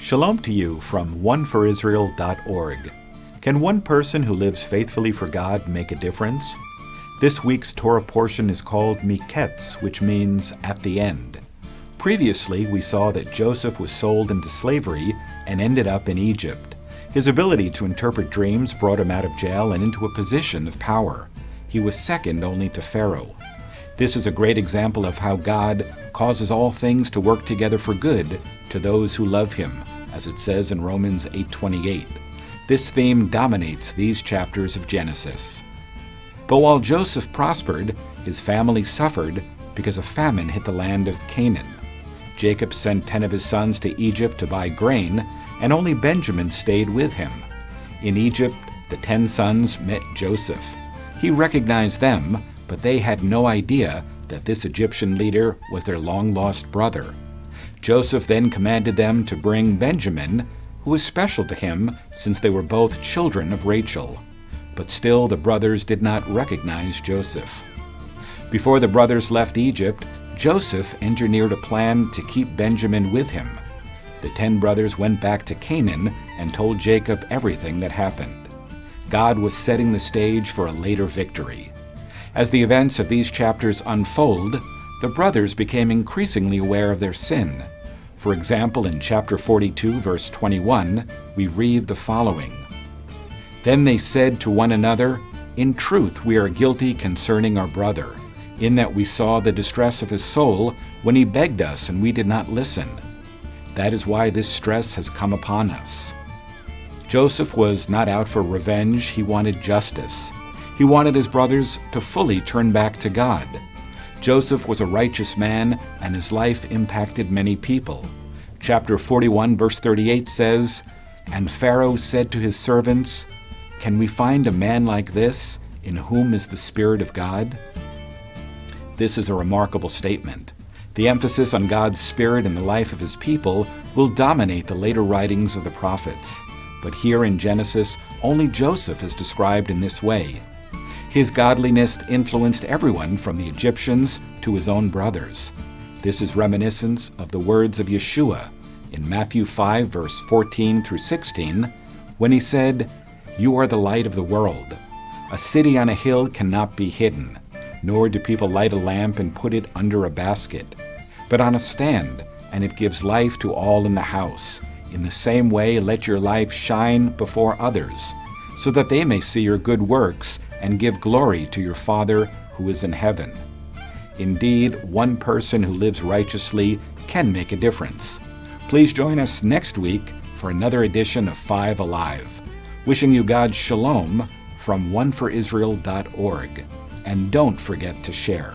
Shalom to you from oneforisrael.org. Can one person who lives faithfully for God make a difference? This week's Torah portion is called Miketz, which means at the end. Previously, we saw that Joseph was sold into slavery and ended up in Egypt. His ability to interpret dreams brought him out of jail and into a position of power. He was second only to Pharaoh. This is a great example of how God causes all things to work together for good to those who love Him, as it says in Romans 8:28. This theme dominates these chapters of Genesis. But while Joseph prospered, his family suffered because a famine hit the land of Canaan. Jacob sent 10 of his sons to Egypt to buy grain, and only Benjamin stayed with him. In Egypt, the 10 sons met Joseph. He recognized them, but they had no idea that this Egyptian leader was their long-lost brother. Joseph then commanded them to bring Benjamin, who was special to him since they were both children of Rachel. But still the brothers did not recognize Joseph. Before the brothers left Egypt, Joseph engineered a plan to keep Benjamin with him. The 10 brothers went back to Canaan and told Jacob everything that happened. God was setting the stage for a later victory. As the events of these chapters unfold, the brothers became increasingly aware of their sin. For example, in chapter 42, verse 21, we read the following. Then they said to one another, "In truth we are guilty concerning our brother, in that we saw the distress of his soul when he begged us and we did not listen. That is why this stress has come upon us." Joseph was not out for revenge, he wanted justice. He wanted his brothers to fully turn back to God. Joseph was a righteous man, and his life impacted many people. Chapter 41, verse 38 says, "And Pharaoh said to his servants, 'Can we find a man like this, in whom is the Spirit of God?'" This is a remarkable statement. The emphasis on God's Spirit in the life of His people will dominate the later writings of the prophets. But here in Genesis, only Joseph is described in this way. His godliness influenced everyone from the Egyptians to his own brothers. This is reminiscent of the words of Yeshua in Matthew 5, verse 14 through 16, when he said, "You are the light of the world. A city on a hill cannot be hidden, nor do people light a lamp and put it under a basket, but on a stand, and it gives life to all in the house. In the same way, let your life shine before others, so that they may see your good works and give glory to your Father who is in heaven." Indeed, one person who lives righteously can make a difference. Please join us next week for another edition of 5 Alive. Wishing you God's shalom from oneforisrael.org. And don't forget to share.